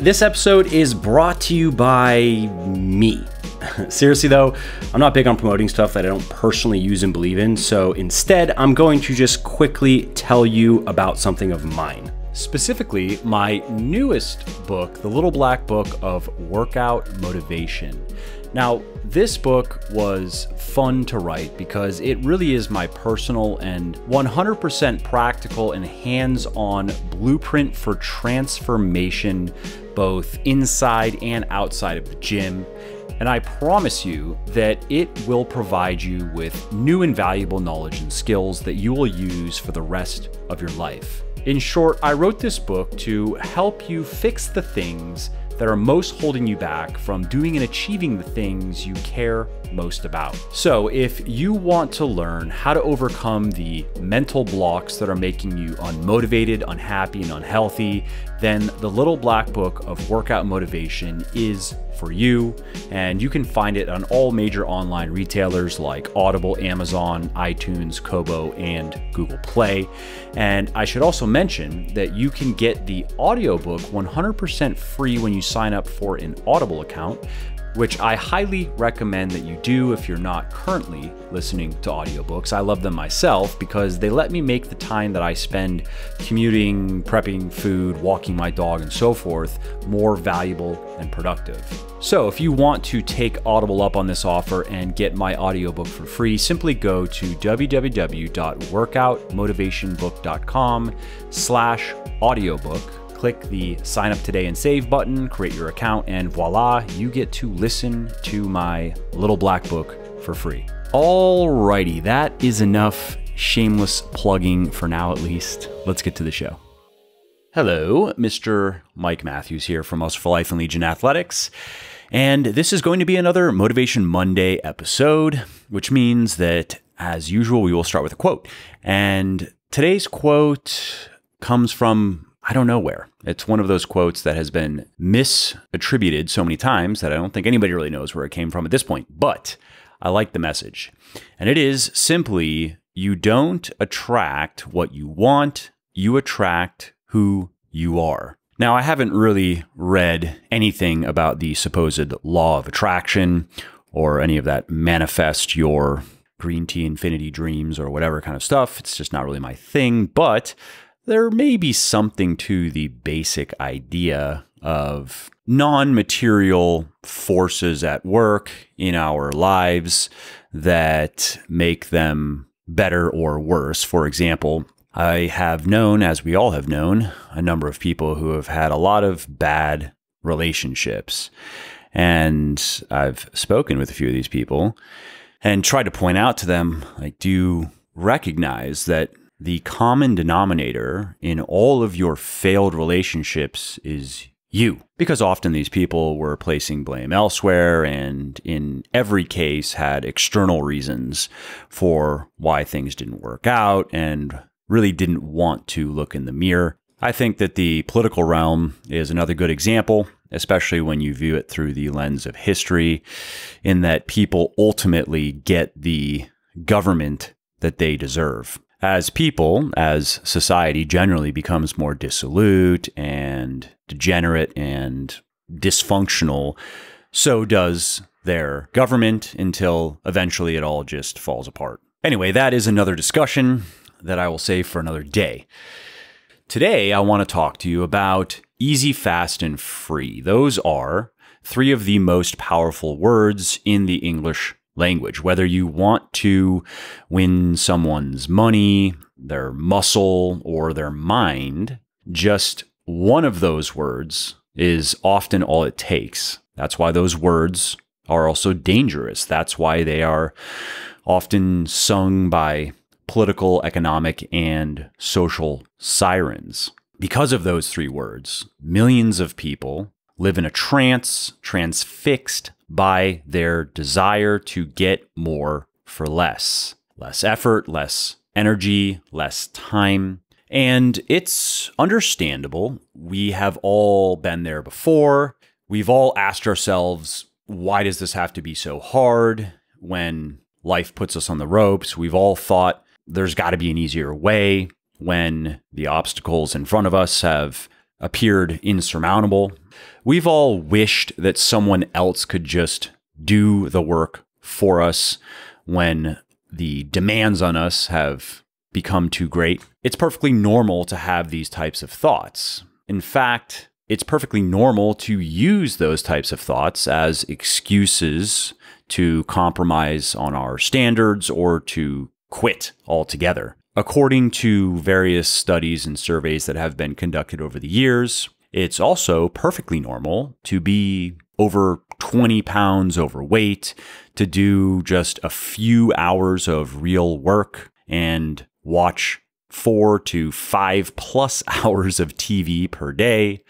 this episode is brought to you by me. Seriously though, I'm not big on promoting stuff that I don't personally use and believe in, so instead I'm going to just quickly tell you about something of mine. Specifically, my newest book, The Little Black Book of Workout Motivation. Now, this book was fun to write because it really is my personal and 100% practical and hands-on blueprint for transformation, both inside and outside of the gym. And I promise you that it will provide you with new and valuable knowledge and skills that you will use for the rest of your life. In short, I wrote this book to help you fix the things that are most holding you back from doing and achieving the things you care most about. So if you want to learn how to overcome the mental blocks that are making you unmotivated, unhappy, and unhealthy, then The Little Black Book of Workout Motivation is for you. And you can find it on all major online retailers like Audible, Amazon, iTunes, Kobo, and Google Play. And I should also mention that you can get the audiobook 100% free when you sign up for an Audible account, which I highly recommend that you do if you're not currently listening to audiobooks. I love them myself because they let me make the time that I spend commuting, prepping food, walking my dog, and so forth more valuable and productive. So if you want to take Audible up on this offer and get my audiobook for free, simply go to www.workoutmotivationbook.com/audiobook. Click the sign up today and save button, create your account, and voila, you get to listen to my Little Black Book for free. Alrighty, that is enough shameless plugging for now at least. Let's get to the show. Hello, Mr. Mike Matthews here from Muscle for Life and Legion Athletics. And this is going to be another Motivation Monday episode, which means that as usual, we will start with a quote. And today's quote comes from I don't know where. It's one of those quotes that has been misattributed so many times that I don't think anybody really knows where it came from at this point, but I like the message. And it is simply, you don't attract what you want, you attract who you are. Now, I haven't really read anything about the supposed law of attraction or any of that manifest your green tea infinity dreams or whatever kind of stuff. It's just not really my thing, but there may be something to the basic idea of non-material forces at work in our lives that make them better or worse. For example, I have known, as we all have known, a number of people who have had a lot of bad relationships. And I've spoken with a few of these people and tried to point out to them, like, do you recognize that the common denominator in all of your failed relationships is you? Because often these people were placing blame elsewhere and in every case had external reasons for why things didn't work out and really didn't want to look in the mirror. I think that the political realm is another good example, especially when you view it through the lens of history, in that people ultimately get the government that they deserve. As people, as society generally becomes more dissolute and degenerate and dysfunctional, so does their government until eventually it all just falls apart. Anyway, that is another discussion that I will save for another day. Today, I want to talk to you about easy, fast, and free. Those are three of the most powerful words in the English language. Whether you want to win someone's money, their muscle, or their mind, just one of those words is often all it takes. That's why those words are also dangerous. That's why they are often sung by political, economic, and social sirens. Because of those three words, millions of people live in a trance, transfixed by their desire to get more for less. Less effort, less energy, less time. And it's understandable. We have all been there before. We've all asked ourselves, why does this have to be so hard? When life puts us on the ropes, we've all thought there's got to be an easier way. When the obstacles in front of us have appeared insurmountable. We've all wished that someone else could just do the work for us when the demands on us have become too great. It's perfectly normal to have these types of thoughts. In fact, it's perfectly normal to use those types of thoughts as excuses to compromise on our standards or to quit altogether. According to various studies and surveys that have been conducted over the years, it's also perfectly normal to be over 20 pounds overweight, to do just a few hours of real work and watch 4 to 5+ hours of TV per day.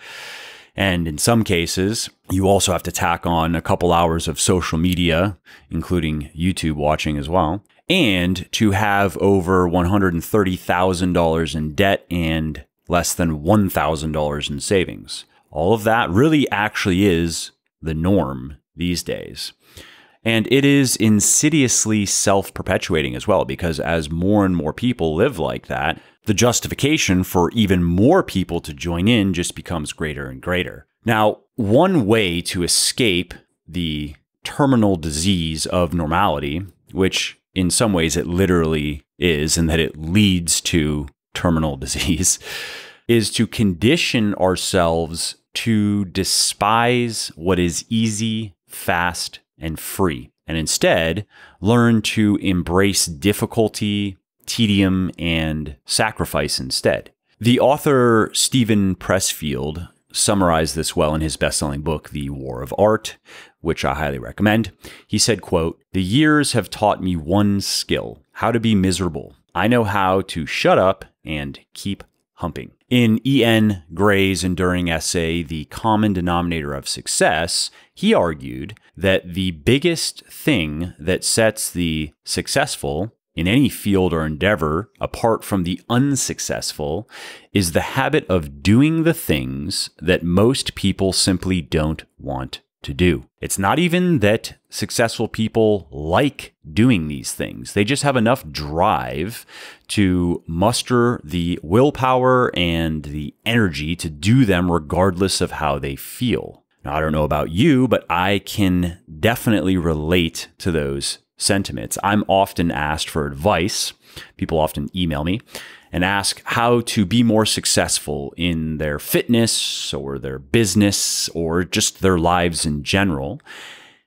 And in some cases, you also have to tack on a couple hours of social media, including YouTube watching as well, and to have over $130,000 in debt and less than $1,000 in savings. All of that really actually is the norm these days. And it is insidiously self-perpetuating as well, because as more and more people live like that, the justification for even more people to join in just becomes greater and greater. Now, one way to escape the terminal disease of normality, which in some ways it literally is, and that it leads to terminal disease, is to condition ourselves to despise what is easy, fast, and free, and instead learn to embrace difficulty, tedium, and sacrifice instead. The author Steven Pressfield summarized this well in his best-selling book, The War of Art, which I highly recommend. He said, quote, "The years have taught me one skill, how to be miserable. I know how to shut up and keep humping." In E.N. Gray's enduring essay, The Common Denominator of Success, he argued that the biggest thing that sets the successful in any field or endeavor apart from the unsuccessful is the habit of doing the things that most people simply don't want to do. It's not even that successful people like doing these things. They just have enough drive to muster the willpower and the energy to do them regardless of how they feel. Now, I don't know about you, but I can definitely relate to those sentiments. I'm often asked for advice. People often email me and ask how to be more successful in their fitness or their business or just their lives in general.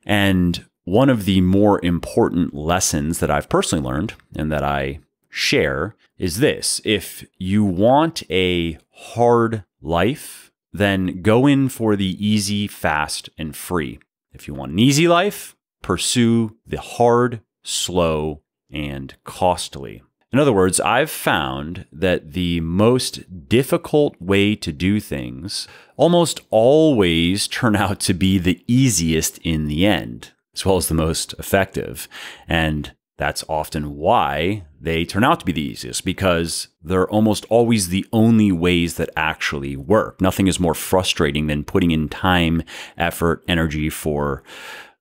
And one of the more important lessons that I've personally learned and that I share is this: if you want a hard life, then go in for the easy, fast, and free. If you want an easy life, pursue the hard, slow, and costly. In other words, I've found that the most difficult way to do things almost always turn out to be the easiest in the end, as well as the most effective. And that's often why they turn out to be the easiest, because they're almost always the only ways that actually work. Nothing is more frustrating than putting in time, effort, energy for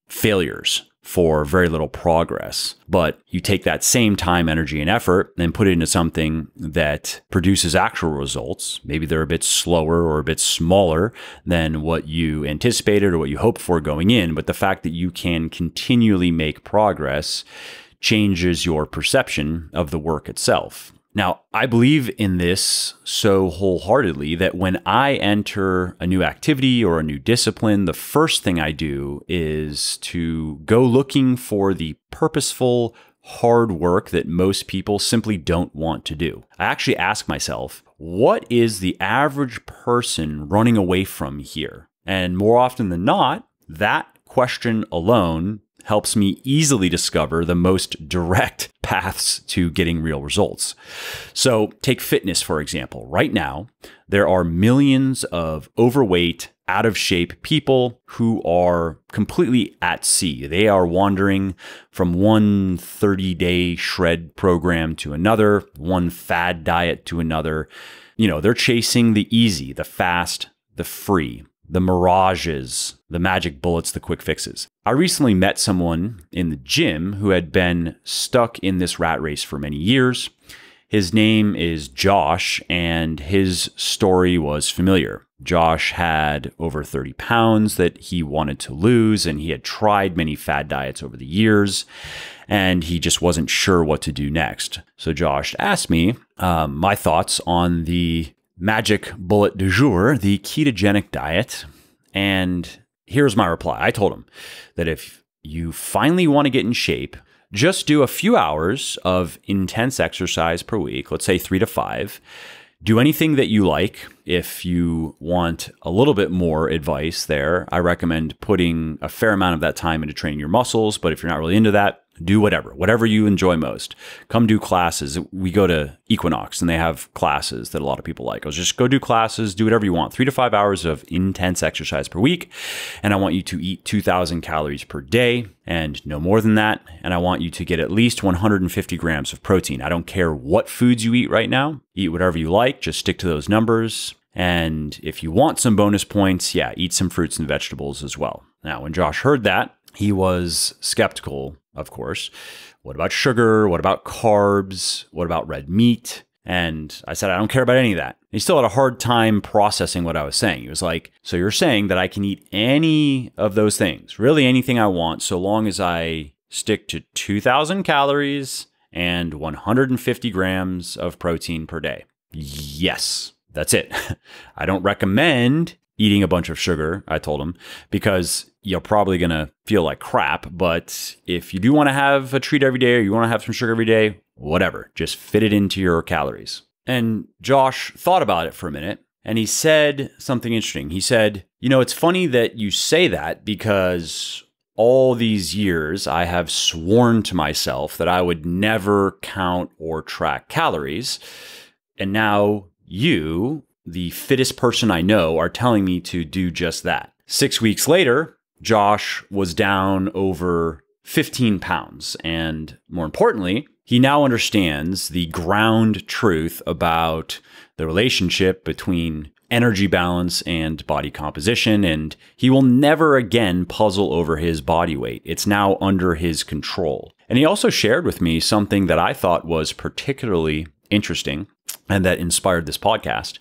failures, for very little progress. But you take that same time, energy, and effort and put it into something that produces actual results. Maybe they're a bit slower or a bit smaller than what you anticipated or what you hoped for going in. But the fact that you can continually make progress changes your perception of the work itself. Now, I believe in this so wholeheartedly that when I enter a new activity or a new discipline, the first thing I do is to go looking for the purposeful, hard work that most people simply don't want to do. I actually ask myself, what is the average person running away from here? And more often than not, that question alone helps me easily discover the most direct paths to getting real results. So take fitness, for example. Right now, there are millions of overweight, out of shape people who are completely at sea. They are wandering from one 30-day shred program to another, one fad diet to another. You know, they're chasing the easy, the fast, the free, the mirages, the magic bullets, the quick fixes. I recently met someone in the gym who had been stuck in this rat race for many years. His name is Josh, and his story was familiar. Josh had over 30 pounds that he wanted to lose, and he had tried many fad diets over the years, and he just wasn't sure what to do next. So Josh asked me my thoughts on the magic bullet du jour, the ketogenic diet. And here's my reply. I told him that if you finally want to get in shape, just do a few hours of intense exercise per week, let's say 3 to 5. Do anything that you like. If you want a little bit more advice there, I recommend putting a fair amount of that time into training your muscles. But if you're not really into that, do whatever you enjoy most. Come do classes. We go to Equinox and they have classes that a lot of people like. I'll just go do classes, do whatever you want. 3 to 5 hours of intense exercise per week. And I want you to eat 2,000 calories per day and no more than that. And I want you to get at least 150 grams of protein. I don't care what foods you eat right now. Eat whatever you like. Just stick to those numbers. And if you want some bonus points, yeah, eat some fruits and vegetables as well. Now, when Josh heard that, he was skeptical, of course. What about sugar? What about carbs? What about red meat? And I said, I don't care about any of that. He still had a hard time processing what I was saying. He was like, so you're saying that I can eat any of those things, really anything I want, so long as I stick to 2,000 calories and 150 grams of protein per day? Yes, that's it. I don't recommend eating a bunch of sugar, I told him, because you're probably going to feel like crap. But if you do want to have a treat every day or you want to have some sugar every day, whatever, just fit it into your calories. And Josh thought about it for a minute and he said something interesting. He said, you know, it's funny that you say that because all these years I have sworn to myself that I would never count or track calories. And now you, the fittest person I know, are telling me to do just that. 6 weeks later, Josh was down over 15 pounds. And more importantly, he now understands the ground truth about the relationship between energy balance and body composition. And he will never again puzzle over his body weight. It's now under his control. And he also shared with me something that I thought was particularly interesting and that inspired this podcast.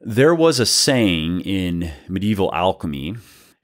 There was a saying in medieval alchemy,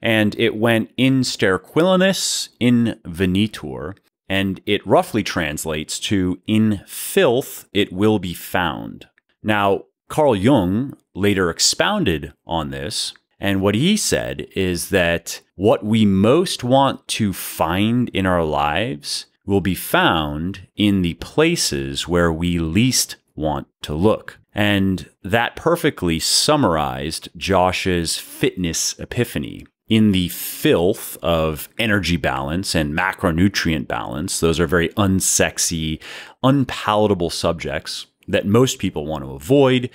and it went in sterquilinus in venitur, and it roughly translates to in filth it will be found. Now, Carl Jung later expounded on this, and what he said is that what we most want to find in our lives will be found in the places where we least want to look. And that perfectly summarized Josh's fitness epiphany. In the filth of energy balance and macronutrient balance, those are very unsexy, unpalatable subjects that most people want to avoid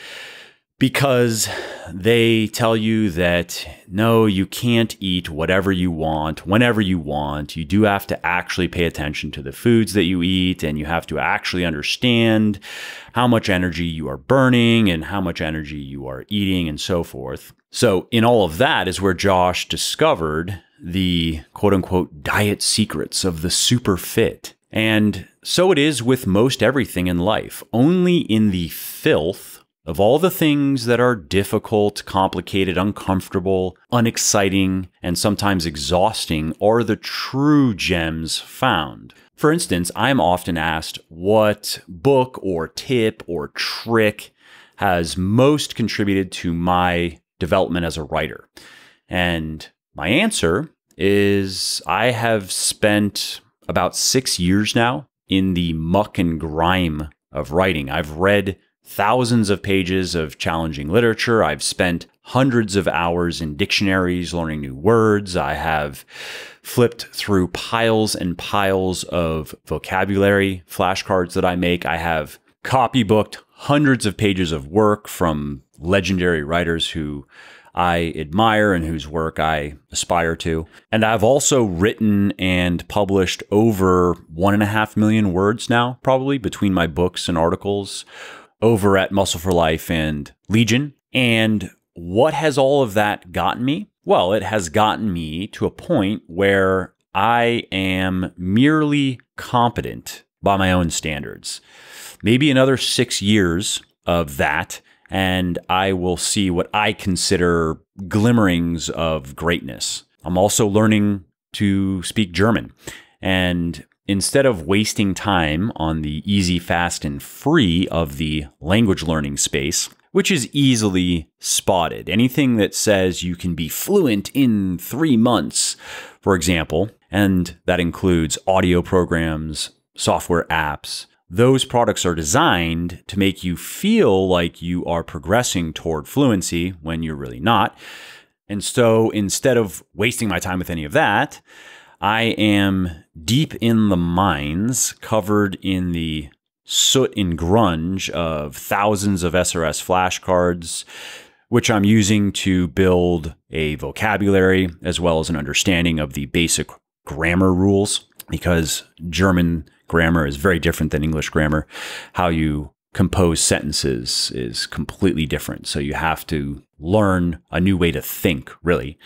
because they tell you that, no, you can't eat whatever you want, whenever you want. You do have to actually pay attention to the foods that you eat, and you have to actually understand how much energy you are burning and how much energy you are eating and so forth. So in all of that is where Josh discovered the quote unquote diet secrets of the super fit. And so it is with most everything in life. Only in the filth of all the things that are difficult, complicated, uncomfortable, unexciting, and sometimes exhausting are the true gems found. For instance, I'm often asked what book or tip or trick has most contributed to my development as a writer. And my answer is I have spent about 6 years now in the muck and grime of writing. I've read thousands of pages of challenging literature. I've spent hundreds of hours in dictionaries learning new words. I have flipped through piles and piles of vocabulary flashcards that I make. I have copybooked hundreds of pages of work from legendary writers who I admire and whose work I aspire to. And I've also written and published over 1.5 million words now, probably between my books and articles over at Muscle for Life and Legion. And what has all of that gotten me? Well, it has gotten me to a point where I am merely competent by my own standards. maybe another 6 years of that, and I will see what I consider glimmerings of greatness. I'm also learning to speak German. And instead of wasting time on the easy, fast, and free of the language learning space, which is easily spotted, anything that says you can be fluent in 3 months, for example, and that includes audio programs, software apps, those products are designed to make you feel like you are progressing toward fluency when you're really not. And so instead of wasting my time with any of that, I am deep in the mines, covered in the soot and grunge of thousands of SRS flashcards, which I'm using to build a vocabulary as well as an understanding of the basic grammar rules, because German grammar is very different than English grammar. How you compose sentences is completely different. So you have to learn a new way to think, really.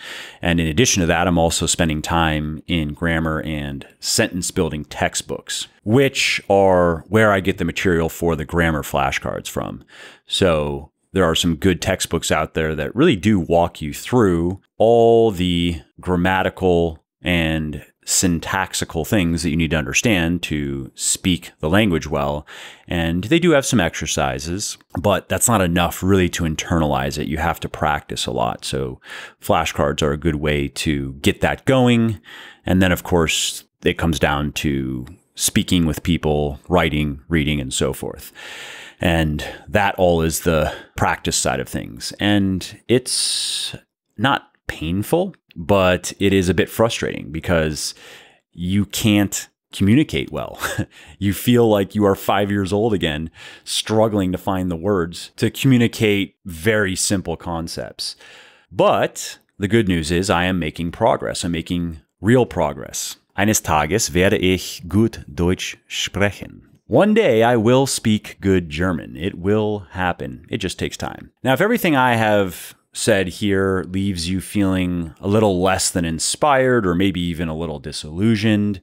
And in addition to that, I'm also spending time in grammar and sentence building textbooks, which are where I get the material for the grammar flashcards from. So there are some good textbooks out there that really do walk you through all the grammatical and syntaxical things that you need to understand to speak the language well. And they do have some exercises, but that's not enough really to internalize it. You have to practice a lot. So flashcards are a good way to get that going. And then, of course, it comes down to speaking with people, writing, reading, and so forth. And that all is the practice side of things. And it's not painful, but it is a bit frustrating because you can't communicate well. You feel like you are 5 years old again, struggling to find the words to communicate very simple concepts. But the good news is I am making progress. I'm making real progress. Eines Tages werde ich gut Deutsch sprechen. One day I will speak good German. It will happen. It just takes time. Now, if everything I have said here leaves you feeling a little less than inspired or maybe even a little disillusioned,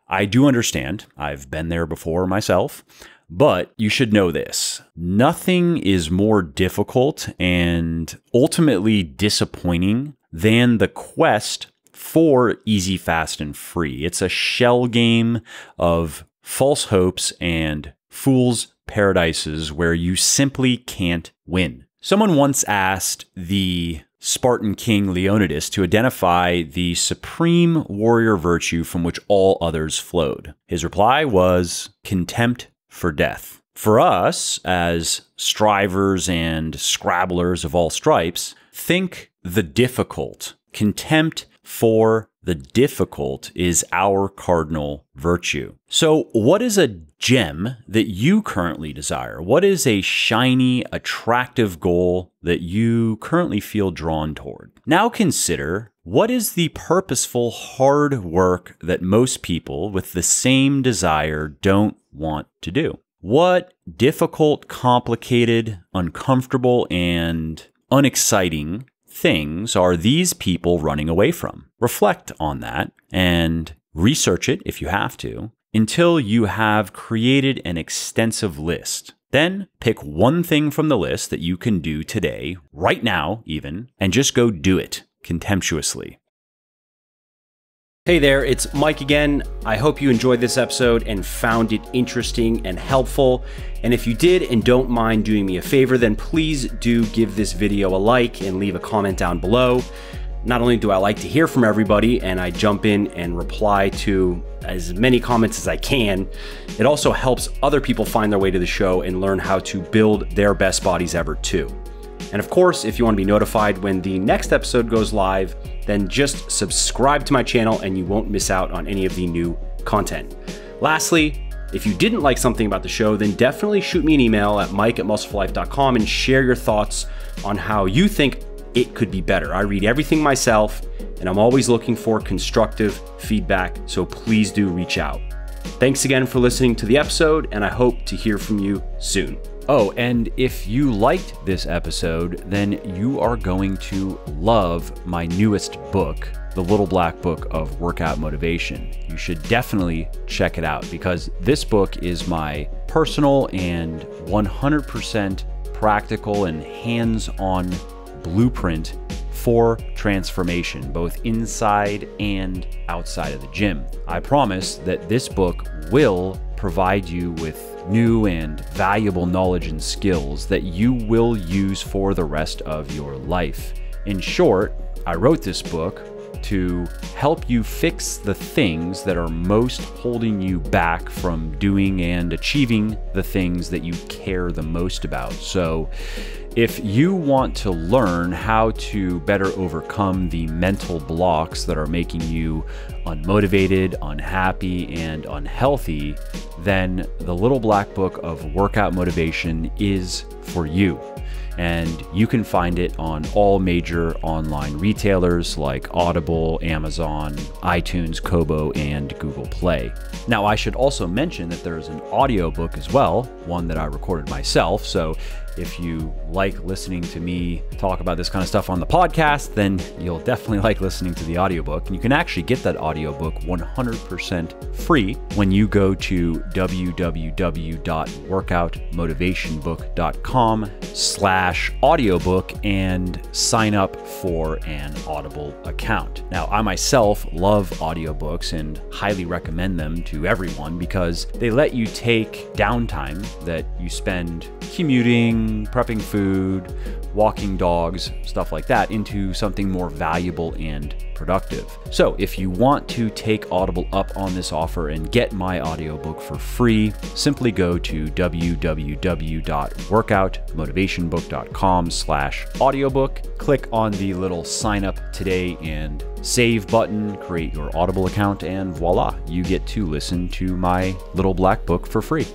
I do understand. I've been there before myself, but you should know this. Nothing is more difficult and ultimately disappointing than the quest for easy, fast, and free. It's a shell game of false hopes and fool's paradises where you simply can't win. Someone once asked the Spartan king Leonidas to identify the supreme warrior virtue from which all others flowed. His reply was contempt for death. For us, as strivers and scrabblers of all stripes, think the difficult. Contempt for the difficult is our cardinal virtue. So what is a gem that you currently desire? What is a shiny, attractive goal that you currently feel drawn toward? Now consider, what is the purposeful hard work that most people with the same desire don't want to do? What difficult, complicated, uncomfortable, and unexciting things are these people running away from? Reflect on that and research it if you have to until you have created an extensive list. Then pick one thing from the list that you can do today, right now even, and just go do it contemptuously. Hey there, it's Mike again. I hope you enjoyed this episode and found it interesting and helpful. And if you did and don't mind doing me a favor, then please do give this video a like and leave a comment down below. Not only do I like to hear from everybody and I jump in and reply to as many comments as I can, it also helps other people find their way to the show and learn how to build their best bodies ever too. And of course, if you want to be notified when the next episode goes live, then just subscribe to my channel and you won't miss out on any of the new content. Lastly, if you didn't like something about the show, then definitely shoot me an email at mike@muscleforlife.com and share your thoughts on how you think it could be better. I read everything myself and I'm always looking for constructive feedback, so please do reach out. Thanks again for listening to the episode, and I hope to hear from you soon. Oh, and if you liked this episode, then you are going to love my newest book, the Little Black Book of Workout Motivation. You should definitely check it out because this book is my personal and 100% practical and hands-on blueprint for transformation, both inside and outside of the gym. I promise that this book will provide you with new and valuable knowledge and skills that you will use for the rest of your life. In short, I wrote this book to help you fix the things that are most holding you back from doing and achieving the things that you care the most about. So if you want to learn how to better overcome the mental blocks that are making you unmotivated, unhappy, and unhealthy, then the Little Black Book of Workout Motivation is for you. And you can find it on all major online retailers like Audible, Amazon, iTunes, Kobo, and Google Play. Now, I should also mention that there's an audiobook as well, one that I recorded myself. So if you like listening to me talk about this kind of stuff on the podcast, then you'll definitely like listening to the audiobook. And you can actually get that audiobook 100% free when you go to www.workoutmotivationbook.com/audiobook and sign up for an Audible account. Now, I myself love audiobooks and highly recommend them to everyone because they let you take downtime that you spend commuting, prepping food, walking dogs, stuff like that, into something more valuable and productive. So if you want to take Audible up on this offer and get my audiobook for free, simply go to www.workoutmotivationbook.com/audiobook, click on the little sign up today and save button, create your Audible account, and voila, you get to listen to my Little Black Book for free.